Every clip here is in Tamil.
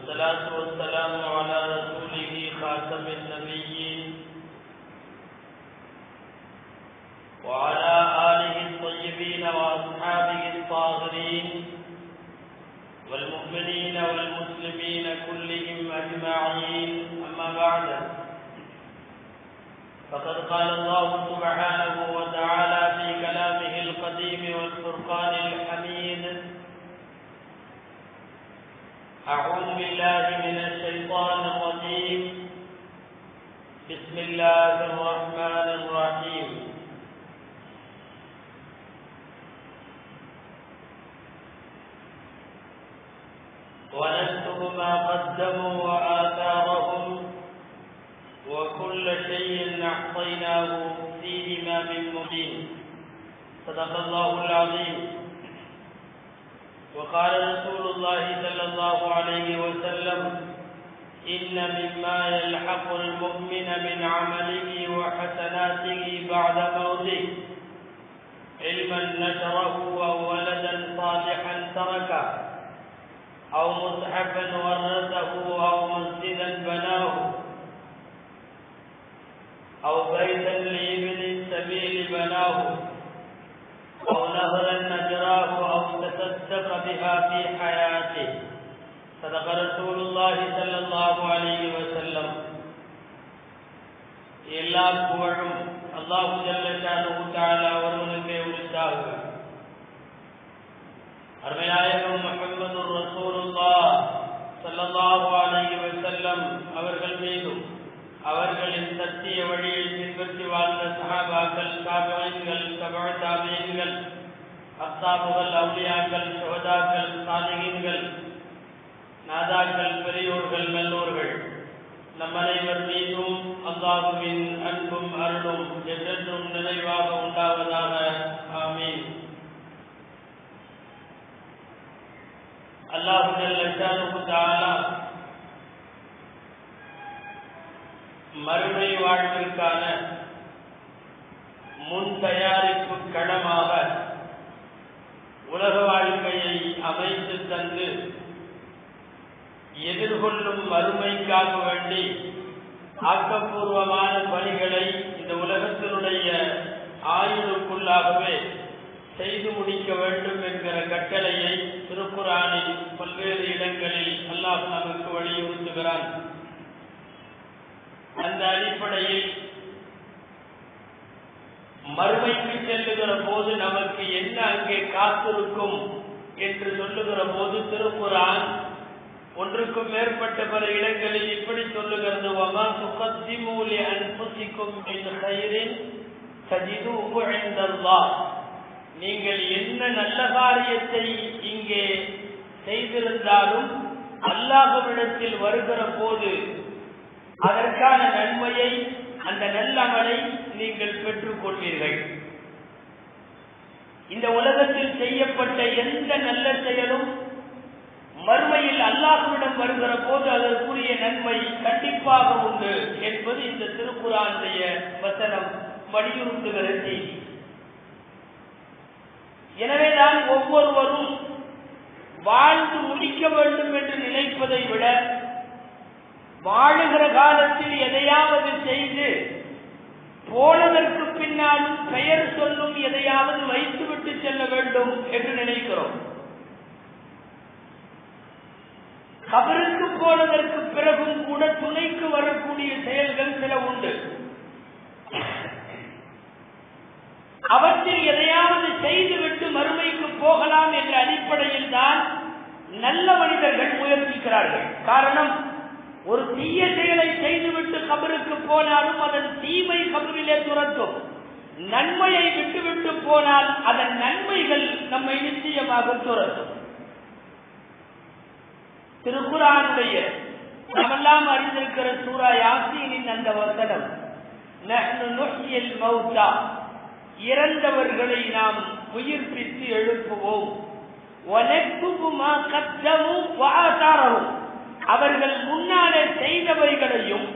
والصلاة والسلام على رسوله خاتم النبيين وعلى آله الطيبين وأصحابه الطاهرين والمؤمنين والمسلمين كلهم أجمعين. أما بعد، فقد قال الله سبحانه وتعالى في كلامه القديم والفرقان الحميد: أعوذ بالله من الشيطان الرجيم. بسم الله الرحمن الرحيم. ونكتب ما قدموا وآثارهم وكل شيء أحصيناه في إمام مبين. صدق الله العظيم. وقال رسول الله صلى الله عليه وسلم: إن مما يلحق المؤمن من عمله وحسناته بعد موته علما نشره أو ولدا صالحا تركه أو مصحفا ورثه أو مسجدا بناه أو بيتا لابن السبيل بناه أو نهرا نجراه أو تصدق بها في حياته. صدق رسول الله صلى الله عليه وسلم. எல்லா புகழும் அல்லாஹ் ஜல்ல ஷானுஹு தஆலா ஒருவனுக்கே உரித்தாகுக. அருமைநாயகம் முஹம்மதுர் ரசூலுல்லாஹ் ஸல்லல்லாஹு அலைஹி வஸல்லம் அவர்கள் மீதும் அவர்களின் சத்திய வழியில் பின்பற்றி வாழ்ந்த சஹாபாக்கள், தாபிஈன்கள், தபஅ தாபிஈன்கள், அஸ்ஹாபுகள், அவுலியாக்கள், ஷுஹதாக்கள், சாலிஹீன்கள், நாதாக்கள், பெரியோர்கள், நல்லோர்கள் நம் அனைவர் மீதும் அல்லாஹ்வின் அன்பும் அருளும் என்றென்றும் நிறைவாக உண்டாவதாக. ஆமீன். அல்லாஹ் ஜல்ல ஷானுஹு தஆலா மறுமை வாழ்விற்கான முன் தயாரிப்பு களமாக உலக வாழ்க்கையை அமைத்து தந்து எதிர்கொள்ளும் மறுமைக்காக வேண்டி ஆக்கப்பூர்வமான பணிகளை இந்த உலகத்தினுடைய ஆயுளுக்குள்ளாகவே செய்து முடிக்க வேண்டும் என்கிற கட்டளையை திருக்குர்ஆனில் பல்வேறு இடங்களில் அல்லாஹ் நமக்கு வலியுறுத்துகிறான். அந்த அடிப்படையில் மறுமைக்கு செல்லுகிற போது நமக்கு என்ன அங்கே காத்திருக்கும் என்று சொல்லுகிற போது திருக்குர்ஆன் ஒன்றுக்கும் மேற்பட்ட பல இடங்களில் இப்படி சொல்லுகிறது: வமா துகத்திமு லி அன்ஃபுசிக்கும் மின் கைரின் தஜிதுஹு இன்தல்லாஹ். நீங்கள் என்ன நல்ல காரியத்தை இங்கே செய்திருந்தாலும் அல்லாஹ்விடத்தில் வருகிற போது அதற்கான நன்மையை, அந்த நல்லமலை நீங்கள் பெற்றுக் கொள்வீர்கள். இந்த உலகத்தில் செய்யப்பட்ட எந்த நல்ல செயலும் மறுமையில் அல்லாஹ்விடம் வருகிற போது அதற்குரிய நன்மை கண்டிப்பாக உண்டு என்பது இந்த திருக்குர்ஆனுடைய வசனம் வலியுறுத்துகிற செய்தி. எனவேதான் ஒவ்வொருவரும் வாழ்ந்து முடிக்க வேண்டும் என்று நினைப்பதை விட வாழுகிற காலத்தில் எதையாவது செய்து போனதற்கு பின்னாலும் பெயர் சொல்லும் எதையாவது வைத்துவிட்டு செல்ல வேண்டும் என்று நினைக்கிறோம். கபருக்கு போனதற்கு பிறகும் கூட துணைக்கு வரக்கூடிய செயல்கள் சில உண்டு. அவற்றில் எதையாவது செய்துவிட்டு மறுமைக்கு போகலாம் என்ற அடிப்படையில் தான் நல்ல மனிதர்கள் முயற்சிக்கிறார்கள். காரணம், ஒரு தீய செயலை செய்துவிட்டு கபருக்கு போனாலும் அதன் தீமை கபரிலே துரத்தும். நன்மையை விட்டுவிட்டு போனால் அதன் நன்மைகள் நம்மை நிச்சயமாக துரத்தும். திருக்குர்ஆனுடைய நாமெல்லாம் அறிந்திருக்கிற சூரா யாசீனின் அந்த வசனம், நஹ்னு நுஹ்யில் மௌதா, இறந்தவர்களை நாம் உயிர்ப்பித்து எழுப்புவோம், வனக்துபு மா கத்தமு வஆசாரஹும், அவர்கள் முன்னாலே செய்தவைகளையும்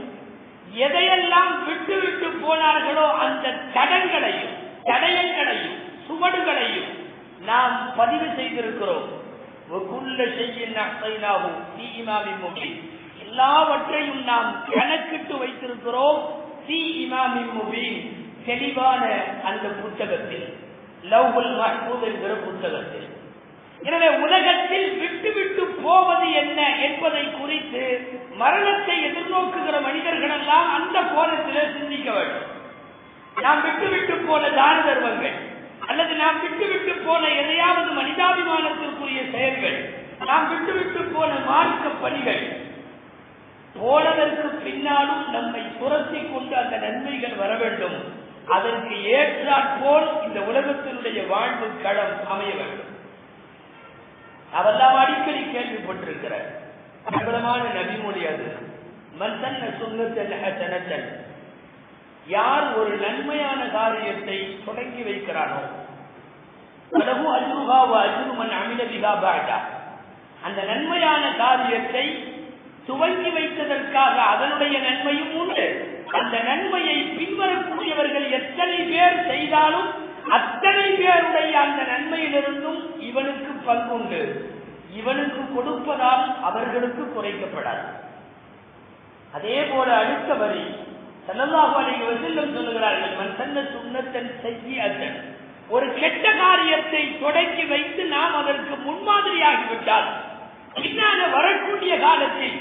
எதையெல்லாம் விட்டுவிட்டு போனார்களோ அந்த தடயங்களையும் சுவடுகளையும் நாம் பதிவு செய்திருக்கிறோம். எல்லாவற்றையும் நாம் கணக்கிட்டு வைத்திருக்கிறோம் தெளிவான அந்த புத்தகத்தில், லவ்ஹுல் மஹ்பூஸ் என்கிற புத்தகத்தில். எனவே உலகத்தில் விட்டு போவது என்ன என்பதை குறித்து மரணத்தை எதிர்நோக்குகிற மனிதர்கள் எல்லாம் அந்த கோணத்திலே சிந்திக்க வேண்டும். நாம் விட்டு போன தான தர்மங்கள், அல்லது நாம் விட்டு போன எதையாவது மனிதாபிமானத்திற்குரிய செயல்கள், நாம் விட்டு போன மார்க்க பணிகள் போனதற்கு பின்னாலும் நம்மை துரத்தி கொண்டு அந்த நன்மைகள் வர வேண்டும். அதற்கு ஏற்றாற்போல் இந்த உலகத்தினுடைய வாழ்வு களம் அமைய வேண்டும். அவெல்லாம் அடிக்கடி கேள்விப்பட்டிருக்கிற பிரபலமான நபிமொழி அது. மன்சன்ன சுன்னத்தன் ஹஸனத்தன், யார் ஒரு நன்மையான காரியத்தை தொடங்கி வைக்கிறானோ லஹு அஜ்ருஹா வ அஜ்ரு மன் அமில பிஹா பஅதா, அந்த நன்மையான காரியத்தை துவங்கி வைத்ததற்காக அதனுடைய நன்மையும் உண்டு. அந்த நன்மையை பின்வரக்கூடியவர்கள் எத்தனை பேர் செய்தாலும் அத்தனை பேருடைய அந்த நன்மையிலிருந்தும் இவனுக்கு பங்குண்டு. இவனுக்கு கொடுப்பதால் அவர்களுக்கு குறைக்கப்படாது. அதே போல அடுத்த வரி ஸல்லல்லாஹு அலைஹி வஸல்லம் சொல்லுகிறார்கள், மன் சன்ன சுன்னத்தன் ஸய்யிஅத்தன், ஒரு கெட்ட காரியத்தை தொடங்கி வைத்து நாம் அதற்கு முன்மாதிரியாகிவிட்டால் பின்னால வரக்கூடிய காலத்தில்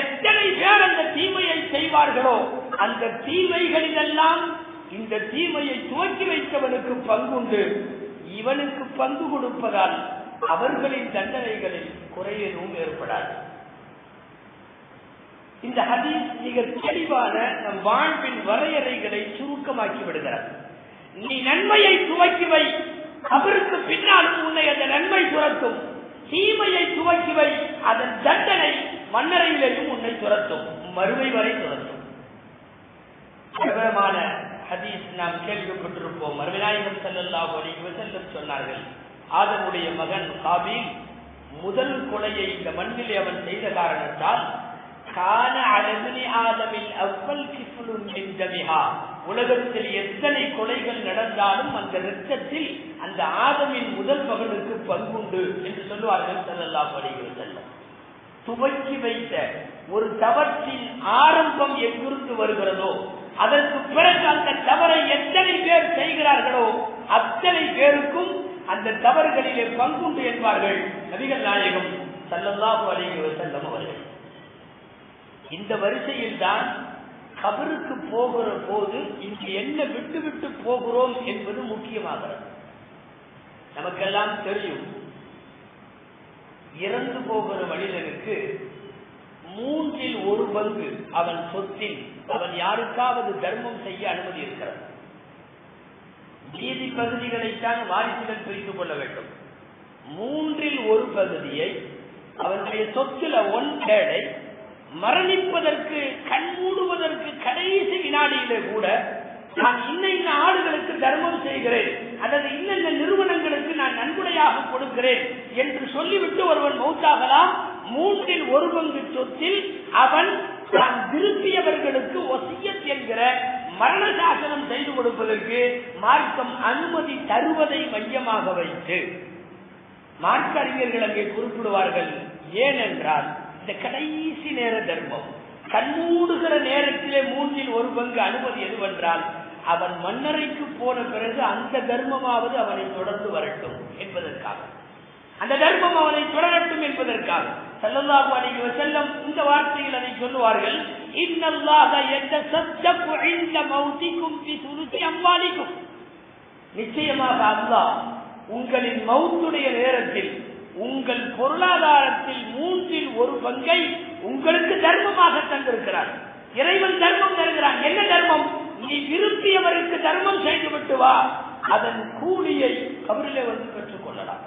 எத்தனை பேர் அந்த தீமையை செய்வார்களோ அந்த தீமைகளிலெல்லாம் இந்த தீமையை துவக்கி வைத்தவனுக்கு பங்குண்டு. இவனுக்கு பங்கு கொடுப்பதால் அவர்களின் தண்டனைகளில் குறையவும் ஏற்படாது. இந்த ஹதீஸ் மிக தெளிவான நம் வாழ்வின் வரையறைகளை சுருக்கமாக்கி விடுகிறார். நீ நன்மையை துவக்கி வை, அவருக்கு பின்னால் உன்னை அந்த நன்மை துரத்தும். தீமையை துவக்கி வை, அதன் தண்டனை மன்னரையிலேயும் உன்னை துரத்தும், மறுமை வரை துரத்தும். பிரபலமான ஹதீஸ் நாம் கேள்விப்பட்டிருப்போம். மறுநாயகம் ஸல்லல்லாஹு அலைஹி வஸல்லம் சொன்னார்கள், ஆதமுடைய மகன் காபீல் முதல் கொலையை இந்த மண்ணிலே அவன் செய்த காரணத்தால் கான அலபினி ஆதமில் அவ்வல் கிஃபுலுன் மின் தமிஹா, உலகத்தில் எத்தனை கொலைகள் நடந்தாலும் அந்த இரத்தத்தில் அந்த ஆதமின் முதல் மகனுக்கு பங்குண்டு என்று சொல்லுவார்கள் ஸல்லல்லாஹு அலைஹி வஸல்லம். துவக்கி வைத்த ஒரு தவற்றின் ஆரம்பம் எங்கிருந்து வருகிறதோ அதற்கு பிறகு அந்த தவறை எத்தனை பேர் செய்கிறார்களோ அத்தனை பேருக்கும் அந்த தவறுகளிலே பங்குண்டு என்பார்கள் நபிகள் நாயகம் ஸல்லல்லாஹு அலைஹி வஸல்லம் அவர்கள். இந்த வரிசையில் தான் கபருக்கு போகிற போது இங்கு என்ன விட்டு போகிறோம் என்பது முக்கியமாகிறது. நமக்கெல்லாம் தெரியும், இறந்து போகிற மனிதனுக்கு 1/3 அவன் சொத்தில் அவன் யாருக்காவது தர்மம் செய்ய அனுமதி இருக்கிறது. மீதி பகுதிகளைத்தான் வாரிசுகள் பிரித்துக் கொள்ள வேண்டும். 1/3 அவனுடைய சொத்துல 1/3 மரணிப்பதற்கு கண் மூடுவதற்கு கடைசி வினாடியிலே கூட நான் இன்ன ஆடுகளுக்கு தர்மம் செய்கிறேன், அல்லது இன்ன நிறுவனங்களுக்கு நான் நன்கொடையாக கொடுக்கிறேன் என்று சொல்லிவிட்டு ஒருவன் மௌத்தாகலாம். 1/3 சொத்தில் அவன் தான் விரும்பியவர்களுக்கு வசியத் என்கிற மரண சாசனம் செய்து கொடுப்பதற்கு மார்க்கம் அனுமதி தருவதை மையமாக வைத்து மார்க்க அறிஞர்கள் அங்கே குறிப்பிடுவார்கள். ஏனென்றால் இந்த கடைசி நேர தர்மம் கண்மூடுகிற நேரத்திலே 1/3 அனுமதி எதுவென்றால் அவன் மன்னரைக்கு போன பிறகு அந்த தர்மமாவது அவனை தொடர்ந்து வரட்டும் என்பதற்காக, அந்த தர்மம் அவனை தொடரட்டும் என்பதற்காக ஸல்லல்லாஹு அலைஹி வஸல்லம் இந்த வார்த்தையில் அதை சொல்லுவார்கள். இன்னல்லாஹ யதஸத்தகு இன்த மௌதிக்கும் ஃபி சுலுசி அம்வாலிக்கும், நிச்சயமாக அல்லாஹ் உங்களின் மௌத்துடைய நேரத்தில் உங்கள் பொருளாதாரத்தில் 1/3 உங்களுக்கு தர்மமாக தந்திருக்கிறார். இறைவன் தர்மம் தருகிறான். என்ன தர்மம்? நீ விரும்பியவருக்கு தர்மம் செய்து விட்டு வா, அதன் கூலியை கபரிலே வந்து பெற்றுக் கொள்ளலாம்.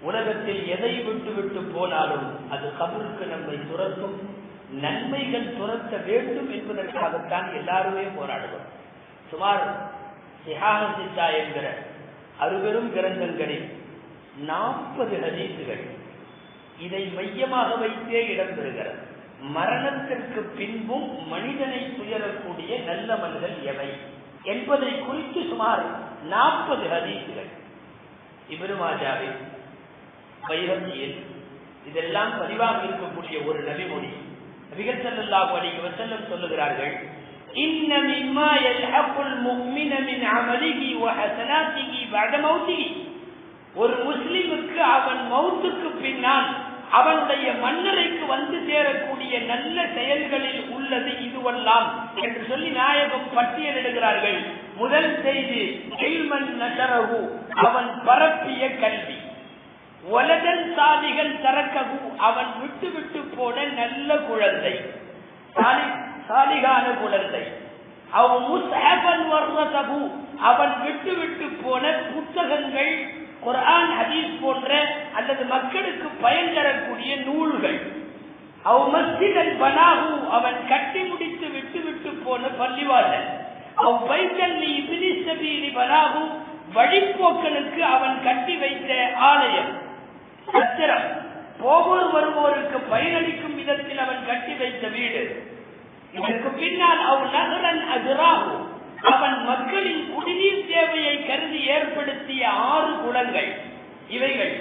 உலகத்தில் எதை விட்டு போனாலும் அது கபருக்கு நம்மை துரத்தும். நன்மைகள் துரத்த வேண்டும் என்பதற்காகத்தான் எல்லாருமே போராடுவோம். சுமார் சிஹாஹ் என்கிற அறுபெரும் கிரந்தங்களில் 40 ஹதீசுகள் இதை மையமாக வைத்தே இடம்பெறுகிறது. மரணத்திற்கு பின்பும் மனிதனை துயரக்கூடிய நல்ல மனிதர்கள் எவை என்பதை குறித்து சுமார் 40 ஹதீசுகள். இப்னு மாஜாவில் பைஹக்கியில் இதெல்லாம் பதிவாக இருக்கக்கூடிய ஒரு நபிமொழி. நபிகள் ஸல்லல்லாஹு அலைஹி வஸல்லம் சொல்லுகிறார்கள், இன்ன மிம்மா யல்ஹகுல் முஃமின மின் அமலிஹி வ ஹஸனாத்திஹி பஅத மௌத்திஹி. ஒரு முஸ்லிமுக்கு அவன் மௌத்துக்கு பின்னால் அவனுடைய மன்னரைக்கு வந்து சேரக்கூடிய நல்ல செயல்களில் உள்ளது இதுவெல்லாம் என்று சொல்லி நாயகம் பட்டியலிடுகிறார்கள். முதல் செய்தி, இல்மன் நஷரஹு, அவன் பரப்பிய கல்வி. வலதன் சாலிகள் தரக்ககு, அவன் விட்டு விட்டு போன நல்ல குழந்தை, சாலிகான குழந்தை. அவன் முஸ்ஹபன் வர்ரதஹு, அவன் விட்டு விட்டு போன புத்தகங்கள், குர்ஆன் ஹதீஸ் போன்ற அல்லது மக்களுக்கு பயன் தரக்கூடிய நூல்கள். அவ் மஸ்ஜிதன் பனாஹு, அவன் கட்டி முடித்து விட்டு விட்டு போன பள்ளிவாசல். அவ் பைத்தல் இப்னி ஸபீலி பனாஹு, வழிப்போக்கனுக்கு அவன் கட்டி வைத்த ஆலயம், சத்திரம், போவோர் வருவோருக்கு பயனளிக்கும் விதத்தில் அவன் கட்டி வைத்த வீடு. இதற்கு பின்னால் அவ் நகரன் அஜ்ராஹு, அவன் மக்களின் குடிநீர் தேவையை கருதி ஏற்படுத்திய 6 குளங்கள். இவைகள்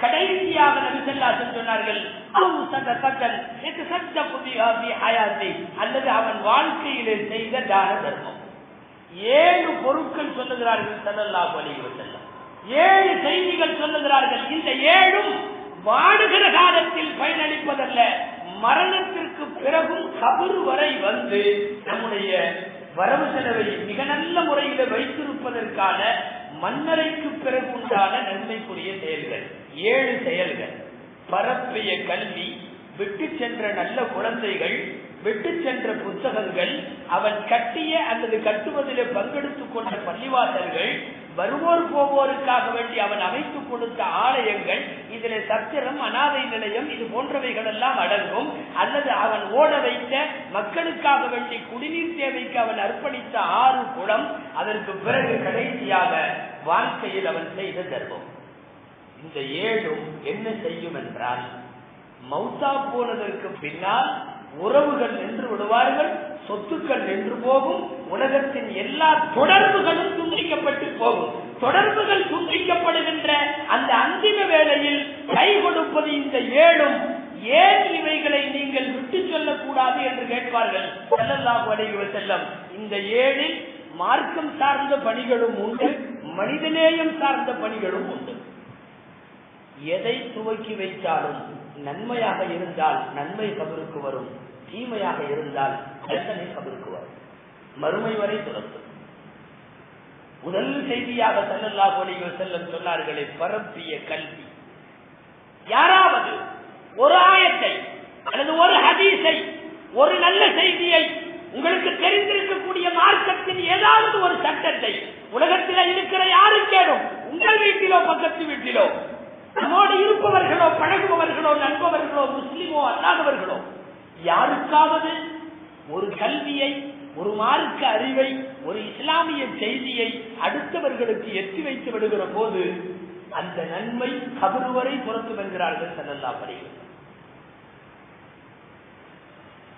கடைசியாக நபி ஸல்லல்லாஹு அலைஹி சொன்னார்கள், அல்லது அவன் வாழ்க்கையிலே செய்த தான தர்மம். 7 பொருட்கள் சொல்லுகிறார்கள் ஸல்லல்லாஹு அலைஹி வஸல்லம். 7 செய்திகள் சொல்லுகிறார்கள். இந்த 7ம் வாடுகிற காலத்தில் பயனளிப்பதல்ல, மரணத்திற்கு பிறகும் கபர் வரை வந்து நம்முடைய வரவு செலவை மிக நல்ல முறையில் வைத்திருப்பதற்கான மன்னரைக்கு பிறகு உண்டான நன்மைக்குரிய செயல்கள். 7 செயல்கள். பரப்பிய கல்வி, விட்டு சென்ற நல்ல குழந்தைகள், விட்டு சென்ற புத்தகங்கள், அவன் கட்டிய அல்லது கட்டுவதிலே பங்கெடுத்துக் கொண்ட பள்ளிவாசல்கள், வருவோர் போவோருக்காக வேண்டி அவன் அமைத்துக் கொடுத்த ஆலயங்கள், இதில் சத்திரம், அனாதை நிலையம், இது போன்றவைகள் எல்லாம் அடங்கும். அல்லது அவன் ஓட வைத்த மக்களுக்காக வேண்டி குடிநீர் தேவைக்கு அவன் அர்ப்பணித்த 6 குளம். அதற்கு பிறகு கடைசியாக வாழ்க்கையில் அவன் செய்த தர்மம். இந்த 7ம் என்ன செய்யும் என்றால், மௌத்தா போனதற்கு பின்னால் உறவுகள் நின்று விடுவார்கள், சொத்துக்கள் நின்று போகும், உலகத்தின் எல்லா தொடர்புகளும் துண்டிக்கப்பட்டு போகும். தொடர்புகள் துண்டிக்கப்படுகின்ற அந்த அந்திம வேளையில் கை கொடுப்பது இந்த 7ம். ஏன் இவைகளை நீங்கள் விட்டு சொல்லக்கூடாது என்று கேட்பார்கள் ஸல்லல்லாஹு அலைஹி வஸல்லம். இந்த 7ல் மார்க்கம் சார்ந்த பணிகளும் உண்டு, மனிதநேயம் சார்ந்த பணிகளும் உண்டு. எதை துவக்கி வைத்தாலும் நன்மையாக இருந்தால் நன்மை கபருக்கு வரும், தீமையாக இருந்தால் தண்டனை கபருக்கு வரும், மறுமை வரை துரத்தும். முதல் செய்தியாக ஸல்லல்லாஹு அலைஹி வஸல்லம் சொன்னார்களே, பரப்பிய கல்வி. யாராவது ஒரு ஆயத்தை அல்லது ஒரு ஹதீஸை, ஒரு நல்ல செய்தியை, உங்களுக்கு தெரிந்திருக்கக்கூடிய மார்க்கத்தின் ஏதாவது ஒரு சட்டத்தை உலகத்தில் இருக்கிற யாருக்கேனும், உங்கள் வீட்டிலோ பக்கத்து வீட்டிலோ, நம்மோடு இருப்பவர்களோ பழகுபவர்களோ நண்பவர்களோ முஸ்லிமோ அல்லாதவர்களோ யாருக்காவது ஒரு கல்வியை, ஒரு மார்க்க அறிவை, ஒரு இஸ்லாமிய செய்தியை அடுத்தவர்களுக்கு எட்டி வைத்து விடுகிற போது அந்த நன்மை கபர் வரை புறத்து வருகிறார்கள் ஸல்லல்லாஹு அலைஹி வஸல்லம்.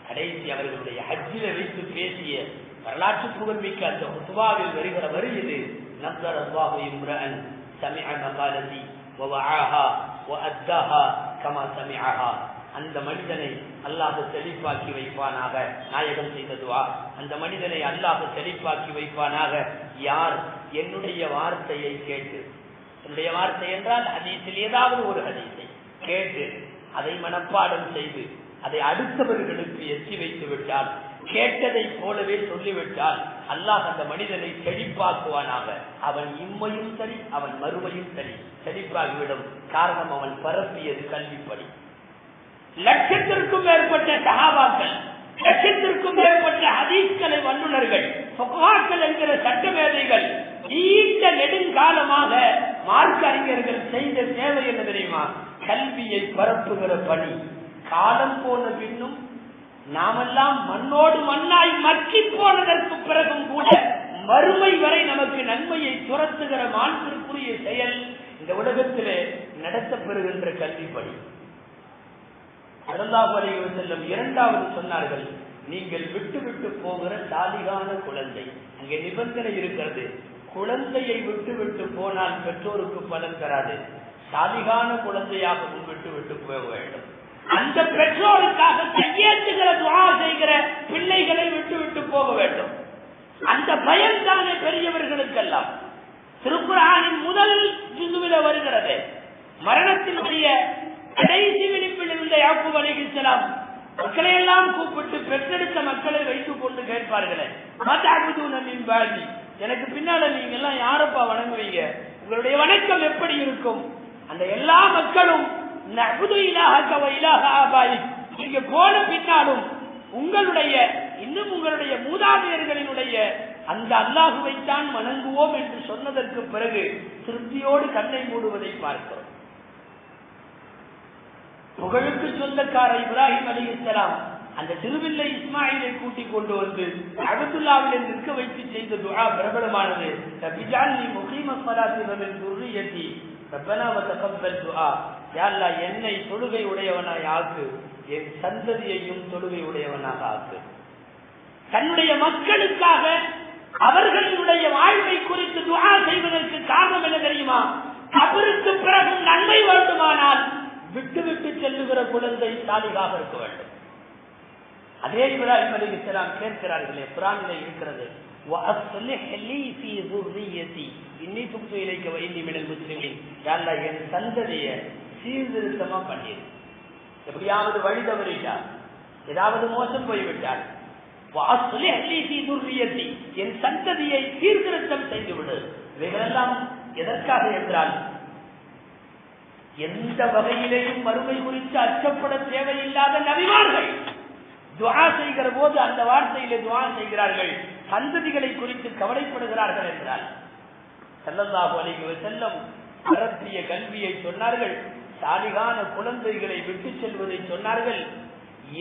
கடைசி அவர்களுடைய ஹஜ்ஜில வைத்து பேசிய வரலாற்று புகழ்மிக்க அந்த ஹுத்பாவில் வருகிற வரி இது, நஸர அல்லாஹு இம்ரஅன் சமிஅ மகாலதி வவஆஹா வஅத்தாஹா கமா சமிஅஹா. அந்த மனிதனை அல்லாஹ் செழிப்பாக்கி வைப்பானாக. நாயகம் செய்த துஆ, அந்த மனிதனை அல்லாஹ் செழிப்பாக்கி வைப்பானாக. யார் என்னுடைய வார்த்தையை கேட்டு, என்னுடைய வார்த்தை என்றால் ஹதீஸில் ஏதாவது ஒரு ஹதீஸை கேட்டு அதை மனப்பாடம் செய்து அதை அடுத்தவர்களுக்கு எத்தி வைத்து விட்டால், கேட்டதை போலவே சொல்லிவிட்டால் அல்லாஹ் அந்த மனிதனை செழிப்பாக்குவானாக. அவன் இம்மையும் சரி, அவன் மறுமையும் சரி செழிப்பாகிவிடும். காரணம், அவன் பரப்பியது கல்விப்படி. லட்சத்திற்கும் மேற்பட்ட சஹாபாக்கள், லட்சத்திற்கும் மேற்பட்ட ஹதீஸ்களை வல்லுநர்கள், ஃபுகஹாக்கள் என்கிற சட்டமேதைகள் நீண்ட நெடுங்காலமாக மார்க்க அறிஞர்கள் செய்த சேவை என்ன தெரியுமா? கல்வியை பரப்புகிற பணி. காலம் போன பின்னும் நாமெல்லாம் மண்ணோடு மண்ணாய் மக்கி போனதற்கு பிறகும் கூட மறுமை வரை நமக்கு நன்மையை துரத்துகிற மாண்பிற்குரிய செயல் இந்த உலகத்திலே நடத்தப்பெறுகின்ற கல்விப்படி. ஸல்லல்லாஹு அலைஹி வஸல்லம் இரண்டாவது சொன்னார்கள், நீங்கள் விட்டு விட்டு போகிற சாலிகான குழந்தை. அங்கே நிபந்தனை இருக்கிறது, குழந்தையை விட்டு விட்டு போனால் பெற்றோருக்கு பலன் தராது. சாலிகான குழந்தையாக முன்விட்டு விட்டு போக வேண்டும். அந்த பெற்றோருக்காக கையேற்றுகிற துஆ செய்கிற பிள்ளைகளை விட்டு விட்டு போக வேண்டும். அந்த பயம்தானே பெரியவர்களுக்கெல்லாம். திருக்குர்ஆனின் முதல் ஜுசுவில வருகிறது. மரணத்தினுடைய கடைசி விளிம்பில் இருந்த யாக்கூப் அலைஹிஸ்ஸலாம் மக்களை எல்லாம் கூப்பிட்டு பெற்றெடுத்த மக்களை வைத்துக் கொண்டு கேட்பார்களே, எனக்கு பின்னால நீங்க எல்லாம் யாரப்பா வணங்குவீங்க, உங்களுடைய வணக்கம் எப்படி இருக்கும்? அந்த எல்லா மக்களும் நீங்க போன பின்னாலும் உங்களுடைய மூதாதையர்களினுடைய அந்த அல்லாஹுவைத்தான் வணங்குவோம் என்று சொன்னதற்கு பிறகு திருப்தியோடு கண்ணை மூடுவதை பார்க்கிறோம். புகழுக்கு சொந்தக்கார இப்ராஹிம் அலைஹிஸ்ஸலாம் அந்த திருவில்லை இஸ்மாயிலை கூட்டிக் கொண்டு வந்து அப்துல்லாவிலே நிற்க வைத்து செய்த துஆ பிரபலமானது. ரப்பிஜால்னி முகீமஸ் ஸலாத்தி வ மின் ذُرِّيَّتِي ரப்பனா வ தகப்பல் துஆ. யா அல்லாஹ், என்னை தொழுகை உடையவனாய் ஆக்கு, என் சந்ததியையும் தொழுகை உடையவனாக ஆக்கு. தன்னுடைய மக்களுக்காக அவர்களுடைய வாழ்வை குறித்து துஆ செய்வதற்கு காரணம் என்ன தெரியுமா? கபருக்கு பிறகு நன்மை வேண்டுமானால் விட்டு விட்டு செல்லுகிற குழந்தை சாலிகாக இருக்க வேண்டும். அதே இப்ராஹிம் அலைஹிஸ்ஸலாம் கேட்கிறார்களே, குர்ஆனிலே இருக்கிறது, வஅஸ்லிஹ் லீ ஃபீ ذُرِّيَّتِي இன்னி துப்து இலைக்க வ இன்னி மினல் முஸ்லிமீன். யா அல்லாஹ், என் சந்ததியை சீர்திருத்தமா பண்ணிடு. எப்படியாவது வழி தவறிட்டார், ஏதாவது மோசம் போய்விட்டார், வஅஸ்லிஹ் லீ ஃபீ ذُرِّيَّتِي என் சந்ததியை சீர்திருத்தம் செய்து விடு. இவைகளெல்லாம் எதற்காக என்றால், எந்த வகையிலேயும் மறுமை குறித்து அச்சப்பட தேவையில்லாத நபிமார்கள் துஆ செய்கிற போது அந்த வார்த்தையிலே துஆ செய்கிறார்கள், சந்ததிகளை குறித்து கவலைப்படுகிறார்கள் என்றால். ஸல்லல்லாஹு அலைஹி வஸல்லம் பரப்பிய கல்வியை சொன்னார்கள், சாலிகான குழந்தைகளை விட்டு செல்வதை சொன்னார்கள்.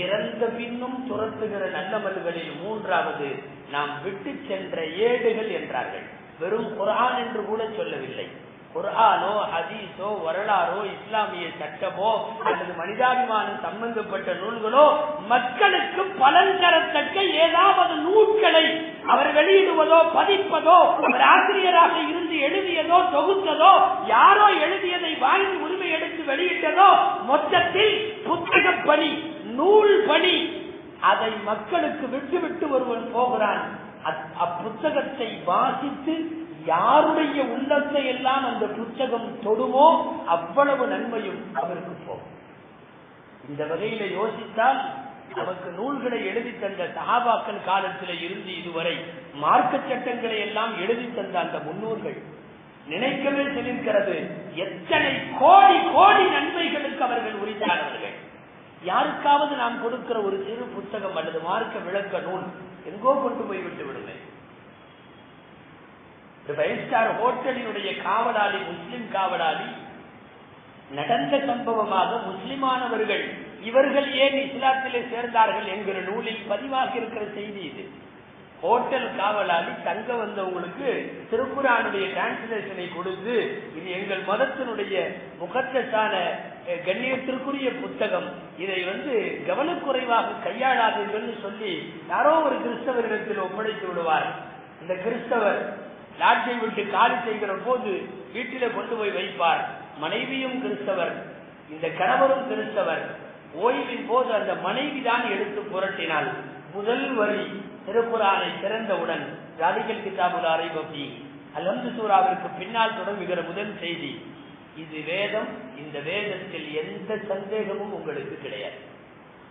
இறந்த பின்னும் துரத்துகிற நல்லமல்களில் மூன்றாவது நாம் விட்டு சென்ற ஏடுகள் என்றார்கள். வெறும் குர்ஆன் என்று கூட சொல்லவில்லை. குர்ஆனோ ஹதீஸோ வரலாறோ இஸ்லாமிய சட்டமோ அல்லது மனிதாபிமானம் சம்பந்தப்பட்ட நூல்களோ மக்களுக்கு பலன் தரத்தக்க ஏதாவது நூல்களை அவர் வெளியிடுவதோ பதிப்பதோ, அவர் ஆசிரியராக இருந்து எழுதியதோ தொகுத்ததோ, யாரோ எழுதியதை வாங்கி உரிமை எடுத்து வெளியிட்டதோ, மொத்தத்தில் புத்தக பணி, நூல் பணி, அதை மக்களுக்கு விட்டு விட்டு ஒருவன் போகிறான். அப்புத்தகத்தை வாசித்து யாருடைய உள்ளத்தை எல்லாம் அந்த புத்தகம் தொடுமோ அவ்வளவு நன்மையும் அவருக்கு போகும். இந்த வகையில யோசித்தால் நமக்கு நூல்களை எழுதி தந்த சஹாபாக்கள் காலத்தில் இருந்து இதுவரை மார்க்க சட்டங்களை எல்லாம் எழுதி தந்த அந்த முன்னோர்கள் நினைக்கவே செல்கிறது, எத்தனை கோடி கோடி நன்மைகளுக்கு அவர்கள் உரித்தானவர்கள். யாருக்காவது நாம் கொடுக்கிற ஒரு சிறு புத்தகம் அல்லது மார்க்க விளக்க நூல் எங்கோ கொண்டு போய் விட்டு விடுவேன். ஃபைவ் ஸ்டார் ஹோட்டலினுடைய காவலாளி, முஸ்லிம் காவலாளி, நடந்த சம்பவமாக முஸ்லிமானவர்கள் இவர்கள் ஏன் இஸ்லாத்திலே சேர்ந்தார்கள் என்கிற நூலில் பதிவாகி இருக்கிற செய்தி இது. ஹோட்டல் காவலாளி தங்க வந்தவங்களுக்கு திருக்குர்ஆனுடைய டிரான்ஸ்லேஷனை கொடுத்து, இது எங்கள் மதத்தினுடைய முகத்தஸான கண்ணியத்திற்குரிய புத்தகம், இதை கவனக்குறைவாக கையாளாதீர்கள் சொல்லி யாரோ ஒரு கிறிஸ்தவரிடத்தில் ஒப்படைத்து விடுவார். இந்த கிறிஸ்தவர் லாட்ஜை விட்டு காலி செய்கிற போது வீட்டிலே கொண்டு போய் வைப்பார். மனைவியும் கிறிஸ்தவர், இந்த கணவரும் கிறிஸ்தவர். ஓய்வின் போது அந்த மனைவி தான் எடுத்து புரட்டினாள். முதல் வரி திருக்குர்ஆனை திறந்தவுடன் ஜாலிகல் கிதாபுல் ரைப ஃபீ, அல்ஹம்து சூராவிற்கு பின்னால் தொடங்குகிற முதல் செய்தி, இது வேதம், இந்த வேதத்தில் எந்த சந்தேகமும் உங்களுக்கு கிடையாது,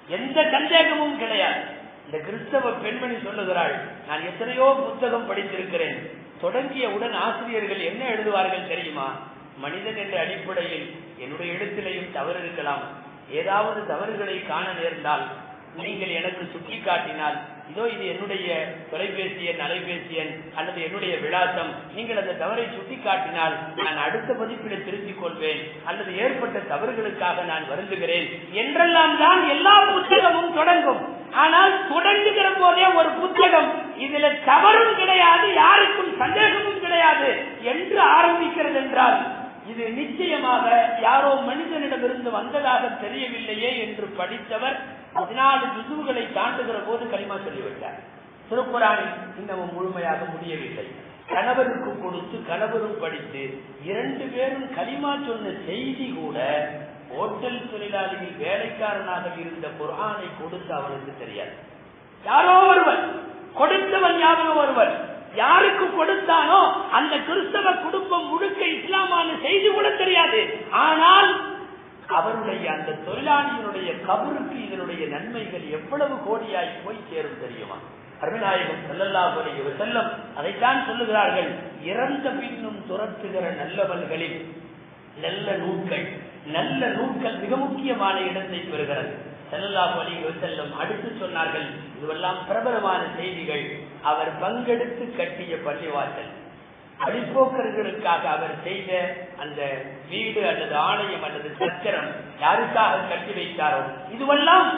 எந்த சந்தேகமும் கிடையாது. இந்த கிறிஸ்தவ பெண்மணி சொல்லுகிறாள், நான் எத்தனையோ புத்தகம் படித்திருக்கிறேன். தொடங்கியவுடன் ஆசிரியர்கள் என்ன எழுதுவார்கள் தெரியுமா? மனிதன் என்ற அடிப்படையில் என்னுடைய எழுத்திலையும் தவறு இருக்கலாம், ஏதாவது தவறுகளை காண நேர்ந்தால் நீங்கள் எனக்கு சுட்டி காட்டினால், இதோ இது என்னுடைய தொலைபேசி எண், அலைபேசி எண் அல்லது என்னுடைய விலாசம், நீங்கள் அந்த தவறை சுட்டி காட்டினால் நான் அடுத்த பதிப்பில் திருத்திக் கொள்வேன் அல்லது ஏற்பட்ட தவறுகளுக்காக நான் வருந்துகிறேன் என்றெல்லாம் தான் எல்லா புத்தகமும் தொடங்கும். ஆனால் தொடங்குகிற போதே ஒரு புத்தகம் இதுல தவறும் கிடையாது, யாருக்கும் சந்தேகமும் கிடையாது என்று ஆரம்பிக்கிறது என்றால் இது நிச்சயமாக யாரோ மனிதனிடமிருந்து வந்ததாக தெரியவில்லையே என்று படித்தவர் 14 ஜுசுகளை தாண்டுகிற போது கலிமா சொல்லிவிட்டார். திருக்குர்ஆனில் இன்னமும் முழுமையாக முடியவில்லை. கணவருக்கு கொடுத்து கணவரும் படித்து 2 பேரும் கலிமா சொன்ன செய்தி கூட ஹோட்டல் தொழிலாளியில் வேலைக்காரனாக இருந்த குர்ஆனை கொடுத்து அவனுக்கு தெரியாது. யாரோ ஒருவன் கொடுத்தவன், யாரோ ஒருவன் யாருக்கு கொடுத்தானோ அந்த கிறிஸ்தவ குடும்பம் முழுக்க இஸ்லாமான செய்தி கூட தெரியாது. ஆனால் அவருடைய அந்த தொழிலாளியினுடைய கபருக்கு இதனுடைய நன்மைகள் எவ்வளவு கோடியாய் போய் சேரும் தெரியுமா? அருமைநாயகம் ஸல்லல்லாஹு அலைஹி வஸல்லம் அதைத்தான் சொல்லுகிறார்கள், இறந்த பின்னும் துரத்துகிற நல்லவன்களில் நல்ல நூல்கள் மிக முக்கியமான இடத்தை பெறுகிறது. ஸல்லல்லாஹு அலைஹி வஸல்லம் அடுத்து சொன்னார்கள், இதுவெல்லாம் பிரபலமான செய்திகள். அவர் பங்கெடுத்து கட்டிய பள்ளிவாசல், வழிபோக்கர்களுக்காக அவர் செய்த அந்த வீடு அல்லது ஆலயம் அல்லது சத்திரம் யாருக்காக கட்டி வைத்தாரோ, இதுவெல்லாம்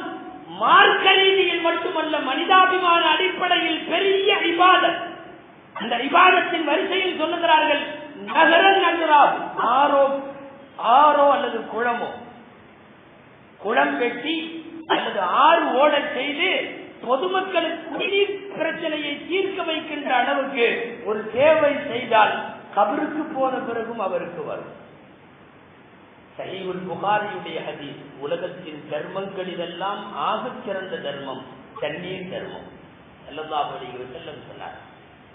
மார்க்க ரீதியில் மட்டுமல்ல, மனிதாபிமான அடிப்படையில் பெரிய இபாதத். அந்த இபாதத்தின் வரிசையில் சொல்லுகிறார்கள், நகரன் நகரால் ஆறோ அல்லது குளம் வெட்டி அல்லது ஆறு ஓட செய்து பொதுமக்களுக்கு குடிநீர் பிரச்சனையை தீர்க்க வைக்கின்ற அளவுக்கு ஒரு சேவை செய்தால் கபருக்கு போன பிறகும் அவருக்கு வரும். சஹீஹுல் புகாரியுடைய ஹதீஸ், உலகத்தின் தர்மங்களிலெல்லாம் ஆகச் சிறந்த தர்மம் தண்ணீர் தர்மம். ஸல்லல்லாஹு அலைஹி வஸல்லம் சொன்னார்.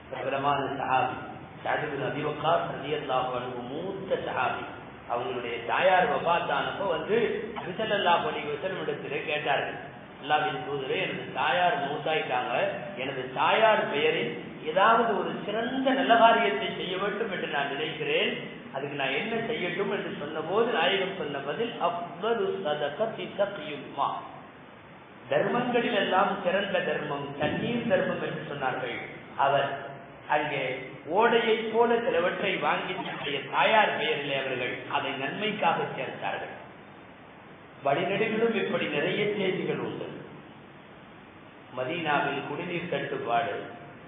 பிரபலமான சஹாபி சஅத் இப்னு அபீ வக்காஸ் ரலியல்லாஹு அன்ஹு, மூத்த சஹாபி. அவங்களுடைய தாயார் வஃபாத்தானப்போ வந்து நபி ஸல்லல்லாஹு அலைஹி வஸல்லம் இடத்திலே கேட்டார்கள், அல்லாஹ்வின் தூதரே, எனது தாயார் மூத்தாயிட்டாங்க, எனது தாயார் பெயரில் ஏதாவது ஒரு சிறந்த நல்ல காரியத்தை செய்ய வேண்டும் என்று நான் நினைக்கிறேன், அதுக்கு நான் என்ன செய்யட்டும் என்று சொன்ன போது நாயகம் சொன்ன பதில், அஃதலு ஸதகத்தி ஸக்யுல் மா, தர்மங்களில் எல்லாம் சிறந்த தர்மம் தண்ணீர் தர்மம் என்று சொன்னார்கள். அவர் அங்கே ஓடையை போல சிலவற்றை வாங்கி தன்னுடைய தாயார் பெயரிலே அவர்கள் அதை நன்மைக்காக சேர்த்தார்கள். வழிநெடுகளும் இப்படி நிறைய செய்திகள் உண்டு. மதீனாவில் குடிநீர் தட்டுப்பாடு,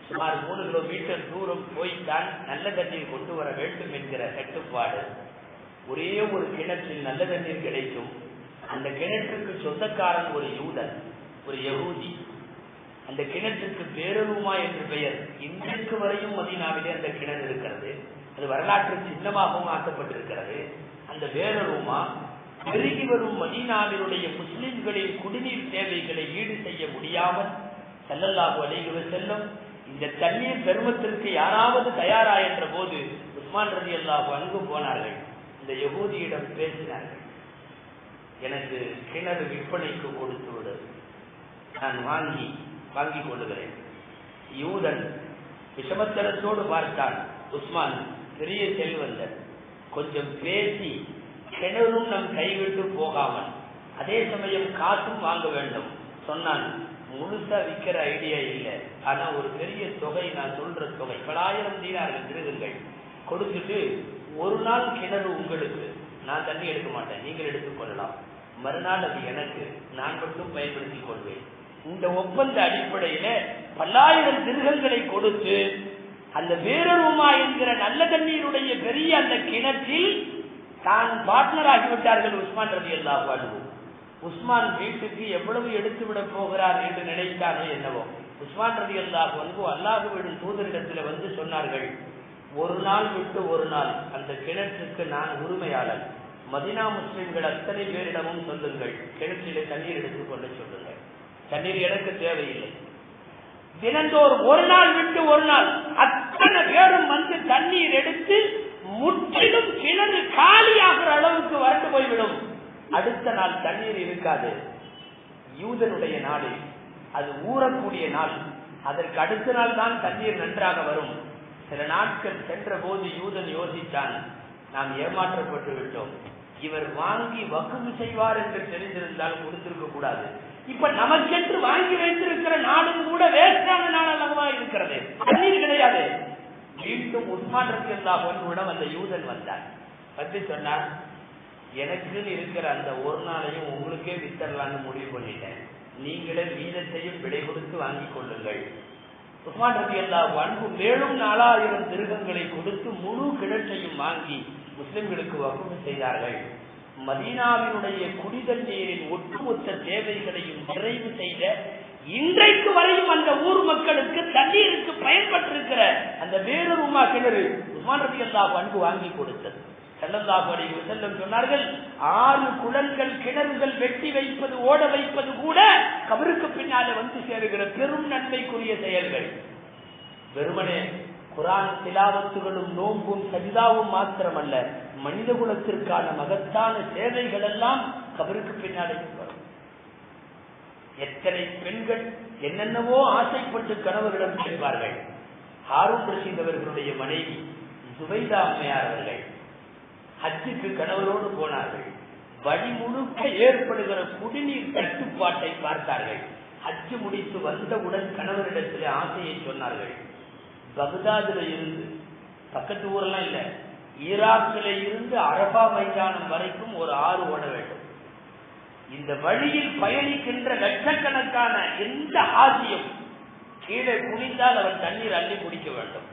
சுமார் 3 கிலோமீட்டர் தூரம் போய்தான் நல்ல தண்ணீர் கொண்டு வர வேண்டும் என்கிற கட்டுப்பாடு. ஒரே ஒரு கிணற்றில் நல்ல தண்ணீர் கிடைக்கும். அந்த கிணற்றுக்கு சொந்தக்காரன் ஒரு யூதன், ஒரு யகூதி. அந்த கிணற்றுக்கு பேரூமா என்று பெயர். இன்றைக்கு வரையும் மதீனாவிலே அந்த கிணறு இருக்கிறது. அது வரலாற்று சின்னமாகவும் ஆக்கப்பட்டிருக்கிறது. அந்த பேரூமா பெருகி வரும் மதீனாவினுடைய முஸ்லிம்களின் குடிநீர் தேவைகளை ஈடு செய்ய முடியாமல் ஸல்லல்லாஹு அலைஹி வஸல்லம் இந்த தண்ணீர் தர்மத்திற்கு யாராவது தயாரா என்ற போது உஸ்மான் ரலியல்லாஹு அன்ஹு போனார்கள். இந்த யகூதியிடம் பேசினார்கள், எனக்கு கிணறு விற்பனைக்கு கொடுத்து விடு, நான் வாங்கி கொள்ளுகிறேன். யூதன் விஷமத்தனத்தோடு பார்த்தான். உஸ்மான் பெரிய செல்வந்தர், கொஞ்சம் பேசி கிணறும் நம் கைவிட்டு போகாமல் அதே சமயம் காசும் வாங்க வேண்டும் சொன்னான். முழுசா விற்கிற ஐடியா இல்லை, ஆனா ஒரு பெரிய தொகை, நான் சொல்ற தொகை 1000 தீனார்கள் திருகுங்கள் கொடுத்துட்டு, ஒரு நாள் கிணறு உங்களுக்கு, நான் தண்ணி எடுக்க மாட்டேன், நீங்கள் எடுத்துக்கொள்ளலாம், மறுநாள் அது எனக்கு, நான் மட்டும் பயன்படுத்திக் கொள்வேன். இந்த ஒப்பந்த அடிப்படையில 10,000 திருகங்களை கொடுத்து அந்த வேரூமா என்கிற நல்ல தண்ணீருடைய பெரிய அந்த கிணற்றில் தான் பார்ட்னர் ஆகிவிட்டார்கள் உஸ்மான் ரலியல்லாஹு அன்ஹு. உஸ்மான் வீட்டுக்கு எவ்வளவு எடுத்து விட போகிறார் என்று நினைத்தானோ என்னவோ, உஸ்மான் ரலியல்லாஹு அன்ஹு அல்லாஹ்வின் தூதரிடத்தில் வந்து சொன்னார்கள், ஒரு நாள் விட்டு ஒரு நாள் அந்த கிணற்றுக்கு நான் உரிமையாளர், மதீனா முஸ்லிம்கள் அத்தனை பேரிடமும் சொல்லுங்கள், கிணற்றிலே தண்ணீர் எடுத்துக் கொள்ள சொல்லுங்கள், தண்ணீர் எனக்கு தேவையில்லை. தினந்தோறும் ஒரு நாள் விட்டு ஒரு நாள் அத்தனை பேரும் வந்து தண்ணீர் எடுத்து முற்றிலும் கிணறு காலியாகிற அளவுக்கு வறண்டு போய்விடும். அடுத்த நாள் தண்ணீர் இருக்காது. யூதனுடைய நாடு அது ஊறக்கூடிய நாள், அதற்கு அடுத்த நாள் தான் தண்ணீர் நன்றாக வரும். சில நாட்கள் சென்ற போது யூதன் யோசித்தான், நாம் ஏமாற்றப்பட்டு விட்டோம், இவர் வாங்கி வக்குவு செய்வார் என்று தெரிந்திருந்தால் கொடுத்திருக்க கூடாது. இப்ப நமக்கென்று வாங்கி வைத்திருக்கிற நாடும் கூட வேஸ்டான நாள் அல்லவா இருக்கிறது, தண்ணீர் கிடையாது. மீண்டும் உஸ்மான் ரலியல்லாஹு அன்ஹுவிடம் அந்த யூதன் வந்தார். வந்து சொன்னார், எனக்கு இருக்கிற அந்த ஒரு நாளையும் உங்களுக்கே வித்தரலான்னு முடிவு பண்ணிட்டேன், நீங்களே வீதத்தையும் விடை கொடுத்து வாங்கிக் கொள்ளுங்கள். உஸ்மான் ரலியல்லாஹு அன்ஹு மேலும் 4000 திருகங்களை கொடுத்து முழு கிணற்றையும் வாங்கி முஸ்லிம்களுக்கு வக்ஃப் செய்தார்கள். மதீனாவினுடைய குடிதண்ணீரின் ஒட்டுமொத்த தேவைகளையும் நிறைவு செய்த இன்றைக்கு வரையும் அந்த ஊர் மக்களுக்கு தண்ணீருக்கு பயன்பட்டிருக்கிற அந்த வேறொரு உமா கிணறு உஸ்மான் ரலியல்லாஹு அன்ஹு வாங்கி கொடுத்தது. ஸல்லல்லாஹு அலைஹி வஸல்லம் சொன்னார்கள், 6 குளங்கள் கிணறுகள் வெட்டி வைப்பது ஓட வைப்பது கூட கபருக்கு பின்னாலே வந்து சேருகிற பெரும் நன்மைக்குரிய செயல்கள். வெறுமனே குர்ஆன் திலாவத்துகளும் நோன்பும் சஜிதாவும் மாத்திரமல்ல, மனித குலத்திற்கான மகத்தான சேவைகள் எல்லாம் கபருக்கு பின்னாலே வரும். எத்தனை பெண்கள் என்னென்னவோ ஆசைப்பட்டு கணவர்களிடம் கேட்பார்கள். ஹாரூன் ரஷீத் அவர்களுடைய மனைவி ஜுபைதா அம்மையார் அவர்கள் ஹஜ்ஜுக்கு கணவரோடு போனார்கள். வழி முழுக்க ஏற்படுகிற குடிநீர் கட்டுப்பாட்டை பார்த்தார்கள். ஹஜ்ஜு முடித்து வந்தவுடன் கணவரிடத்தில் ஆசையை சொன்னார்கள். பக்தாதுல இருந்து, பக்கத்து ஊரெல்லாம் இல்ல, ஈராக்கில இருந்து அரபா மைதானம் வரைக்கும் ஒரு ஆறு ஓட வேண்டும். இந்த வழியில் பயணிக்கின்ற லட்சக்கணக்கான எந்த ஆசியும் கீழே குனிந்தால் அவர் தண்ணீர் அள்ளி குடிக்க வேண்டும்.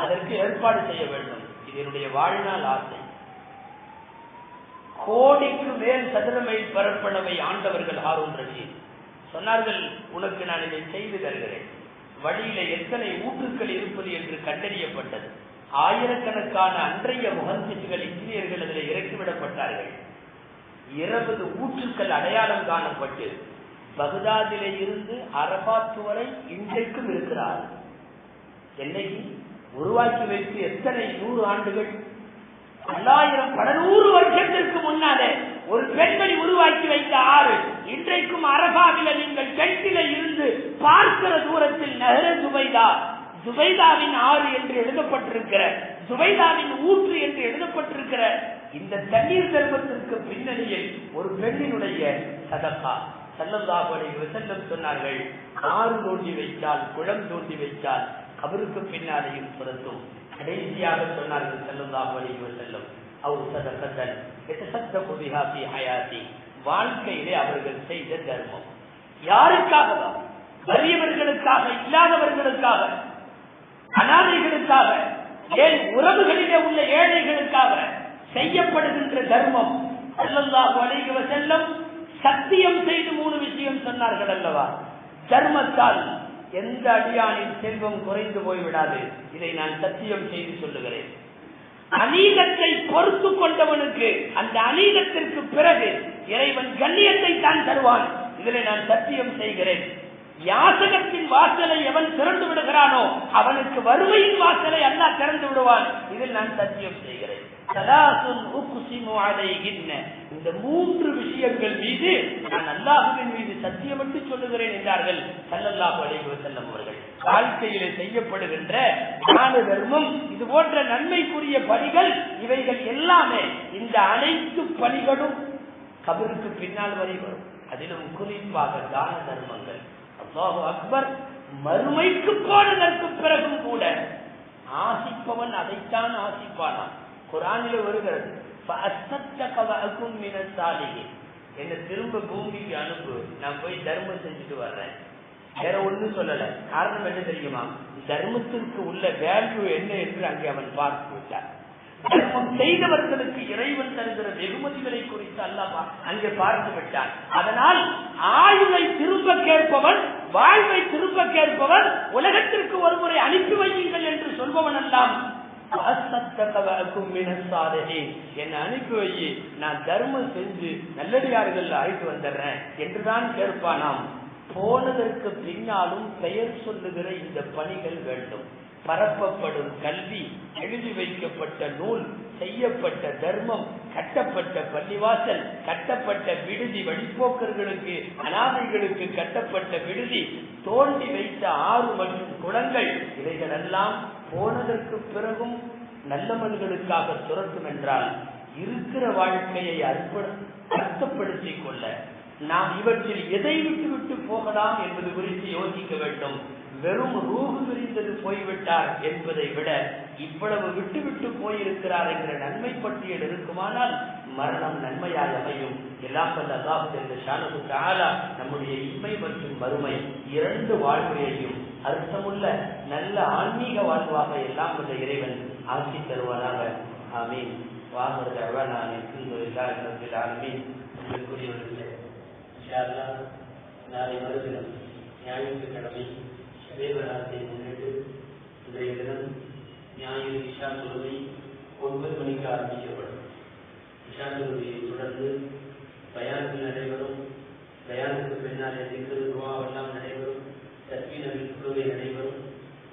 அதற்கு ஏற்பாடு செய்ய வேண்டும். இது என்னுடைய வாழ்நாள் ஆசை. கோடிக்கு மேல் சதுர மைல் பரப்பளவை ஆண்டவர்கள் ஹாரூன் ரஷீத் சொன்னார்கள், உனக்கு நான் இதை செய்து தருகிறேன். வழியில எத்தனை ஊற்றுக்கள் இருப்பது என்று கண்டறியப்பட்டது. ஆயிரக்கணக்கான அன்றைய முஹந்திஸ்கள் இன்ஜினியர்கள் அதில் இறக்கிவிடப்பட்டார்கள். 20 ஊற்றுக்கள் அடையாளம் காணப்பட்டு பக்தாதிலே இருந்து அரபாத் வரை இன்றைக்கும் இருக்கிறார். என்னைக்கு உருவாக்கி வைத்து எத்தனை 100 ஆண்டுகள், 900 வருஷத்திற்கு முன்னாலே ஒரு பெண்மணி உருவாக்கி வைத்த ஆறு இன்றைக்கும் அரபாவில நீங்கள் கெட்டில இருந்து பார்க்கிற தூரத்தில் நகர ஜுபைதா, ஜுபைதாவின் ஆறு என்று எழுதப்பட்டிருக்கிற, ஜுபைதாவின் ஊற்று என்று எழுதப்பட்டிருக்கிற இந்த தண்ணீர் தர்மத்திற்கு பின்னணியில் ஒரு பெண்ணினுடைய சதகா. ஸல்லல்லாஹு அலைஹி வஸல்லம் சொன்னார்கள், ஆறு தோண்டி வைத்தால், குளம் தோண்டி வைத்தால் கபருக்கு பின்னாலேயும் பொருத்தும். கடைசியாக சொன்னார்கள் ஸல்லல்லாஹு அலைஹி வஸல்லம், அவ் சதகத்தன் யதஸத்தகு பிஹா ஃபீ ஹயாத்தி, வாழ்க்கையிலே அவர்கள் செய்த தர்மம். யாருக்காகவா? வறியவர்களுக்காக, இல்லாதவர்களுக்காக, அனாதைகளுக்காக, ஏன் உறவுகளிலே உள்ள ஏழைகளுக்காக செய்யப்படுகின்ற தர்மம். ஸல்லல்லாஹு அலைஹி வஸல்லம் சத்தியம் செய்து 3 விஷயம் சொன்னார்கள் அல்லவா? தர்மத்தால் எந்த அடியானின் செல்வம் குறைந்து போய்விடாது. இதை நான் சத்தியம் செய்து சொல்லுகிறேன். அநீதத்தை பொறுத்து கொண்டவனுக்கு அந்த அநீதத்திற்கு பிறகு இறைவன் கண்ணியத்தை தான் தருவான். இதில் நான் சத்தியம் செய்கிறேன். யாசகத்தின் வாசலை எவன் திறந்து விடுகிறானோ அவனுக்கு வறுமையின் வாசலை அல்லாஹ் திறந்து விடுவான். இதில் நான் சத்தியம் செய்கிறேன். இந்த 3 விஷயங்கள் மீது நான் அல்லாஹ்வின் மீது சத்தியமிட்டு சொல்லுகிறேன் என்றார்கள் ஸல்லல்லாஹு அலைஹி வஸல்லம் அவர்கள். வாழ்க்கையிலே செய்யப்படுகின்ற தான தர்மம், இது போன்ற நன்மைக்குரிய பணிகள், இவைகள் எல்லாமே இந்த அனைத்து பணிகளும் கபருக்கு பின்னால் வரை வரும். அதிலும் குறிப்பாக தான தர்மங்கள். அல்லாஹு அக்பர். மறுமைக்கு போனதற்கு பிறகும் கூட ஆசிப்பவன் அதைத்தான் ஆசிப்பானா. குர்ஆனிலே வருகிறது, என்ன திரும்ப பூமிக்கு அனுப்பு, நான் போய் தர்மம் செஞ்சுட்டு வர்றேன். வேற ஒண்ணும் சொல்லல. காரணம் என்ன தெரியுமா? தர்மத்திற்கு உள்ள வேல்யூ என்ன என்று அங்கே அவன் பார்த்து விட்டார். தர்மம் செய்தவர்களுக்கு இறைவன் தருகிற வெகுமதிகளை குறித்து அல்லாஹ் அங்கே பார்த்து விட்டான். அதனால் ஆயுளை திரும்ப கேட்பவன், வாழ்வை திரும்ப கேட்பவன், உலகத்திற்கு ஒருமுறை அனுப்பி வையுங்கள் என்று சொல்பவன் எல்லாம் என்ன அனுப்பி வை, நான் தர்மம் செஞ்சு நல்லடியார்கள் அழைத்து வந்துடுறேன் என்றுதான் கேட்பானாம். போனதற்கு பின்னாலும் பெயர் சொல்லுகிற இந்த பணிகள் வேண்டும். பரப்பப்படும் கல்வி, எழுதி வைக்கப்பட்ட நூல், செய்யப்பட்ட தர்மம், கட்டப்பட்ட பள்ளிவாசல், கட்டப்பட்ட விடுதி, வழிபோக்கர்களுக்கு, அனாதைகளுக்கு கட்டப்பட்ட விடுதி, தோண்டி வைத்த ஆறு மற்றும் குளங்கள், இவைகளெல்லாம் போனதற்கு பிறகும் நல்லவர்களுக்காக துரத்தும் என்றால் இருக்கிற வாழ்க்கையை அர்த்தப்படுத்திக் கொள்ள நாம் இவற்றில் எதை விட்டு போகலாம் என்பது குறித்து யோசிக்க வேண்டும். வெறும் ரூஹு விரிந்தது போய்விட்டார் என்பதை விட இவ்வளவு விட்டு போயிருக்கிறார் என்ற நன்மை பட்டியல் இருக்குமானால் மரணம் நன்மையாக அமையும். எல்லாம் வல்ல அல்லாஹ் ஜல்ல ஷானஹு தஆலா நம்முடைய இம்மை மற்றும் மறுமை 2 வாழ்க்கையையும் அர்த்தமுள்ள நல்ல ஆன்மீக வாழ்வாக எல்லாம் வல்ல இறைவன் ஆக்கி தருவாராக. ஆமீன். வாஹிரு தஅவானா அல்ஹம்துலில்லாஹி ரப்பில் ஆலமீன். நாளை மறுதினம் ஞாயிற்றுக்கிழமை ஷபேவராத்தை முன்னிட்டு இன்றைய தினம் ஞாயிறு இஷா தொழுகை 9 மணிக்கு ஆரம்பிக்கப்படும். இஷா தொழுகையை தொடர்ந்து பயான்கள் நடைபெறும். பயானுக்கு பின்னாலே திக்ரு துஆவெல்லாம் நடைபெறும். தஸ்பீஹ் தொழுகை நடைபெறும்.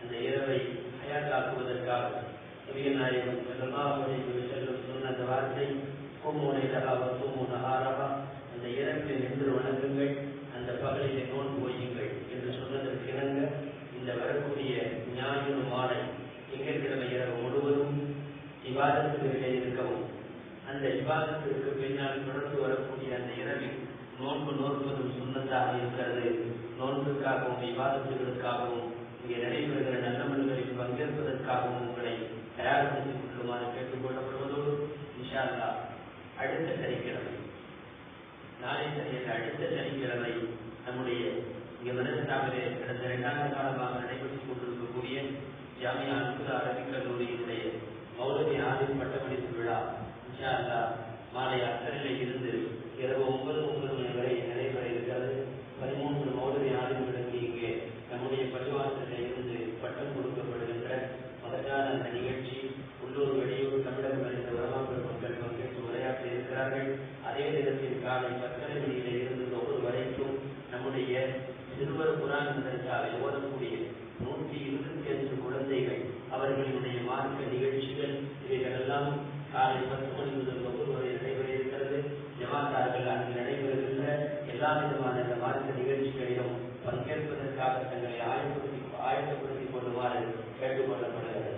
அந்த இரவை ஹயாத்தாக்குவதற்காக நபிகள் நாயகம் ஸல்லல்லாஹு அலைஹி வஸல்லம் சொன்ன அந்த வார்த்தை குமு லைலஹா வ சுமு நஹாரஹா, அந்த இரவில் நின்று வணங்குங்கள், அந்த பகலிலே நோன்பு வையுங்கள் என்று சொன்னதற்கு இணங்க இந்த வரக்கூடிய ஞாயிறு மாலை திங்கட்கிழமை இரவு முழுவதும் இபாதத்துகளிலே இருக்கவும், அந்த இபாதத்திற்கு பின்னால் தொடர்ந்து வரக்கூடிய அந்த இரவில் நோன்பு நோற்பதும் சுன்னத்தாக இருக்கிறது. நோன்புக்காகவும் இபாதத்துகளுக்காகவும் இங்கே நடைபெறுகிற நல்லமல்களில் பங்கேற்பதற்காகவும் உங்களை தயார்படுத்திக் கொள்ளுமாறு கேட்டுக்கொள்ளப்படுவதோடு இன்ஷா அல்லாஹ் அடுத்த சனிக்கிழமை, நாளை சனியல்ல அடுத்த சனிக்கிழமை நம்முடைய இங்கே மதரசாவிலே கடந்த 2 ஆண்டு காலமாக நடைபெற்றுக் கொண்டிருக்கக்கூடிய ஜாமியா அல்குதா அரபிக் கல்லூரியினுடைய மௌலவி ஆலிம் பட்டமளிப்பு விழா இன்ஷா அல்லாஹ் மாலை அசரிலே இருந்து இரவு 9 மணி வரை நடைபெற இருக்கிறது. 13 மௌலவி ஆலிம்களுக்கு இங்கே நம்முடைய பள்ளிவாசலில் இருந்து பட்டம் கொடுக்கப்படுகின்ற மகத்தான அந்த நிகழ்ச்சி உள்ளூர் வெளியூர் தமிழகம் அறிந்த வரலாற்று மக்கள் பங்கேற்று உரையாற்ற இருக்கிறார்கள். அதே நேரத்தில் காலை 10:30 மணியில இருந்து ஒவ்வொரு வரைக்கும் நம்முடைய சிறுவர் குரான் மதரசாவை ஓதக்கூடிய 125 குழந்தைகள் அவர்களினுடைய மார்க்க நிகழ்ச்சிகள் இவைகளெல்லாம் காலை 10 மணி முதல் ஒவ்வொரு வரை நடைபெற இருக்கிறது. ஜமாத்தார்கள் அங்கு நடைபெறுகின்ற எல்லா விதமான இந்த மார்க்க நிகழ்ச்சிகளிலும் பங்கேற்பதற்காக தங்களை ஆயத்தப்படுத்திக் கொள்ளுமாறு கேட்டுக்கொள்ளப்படுகிறது.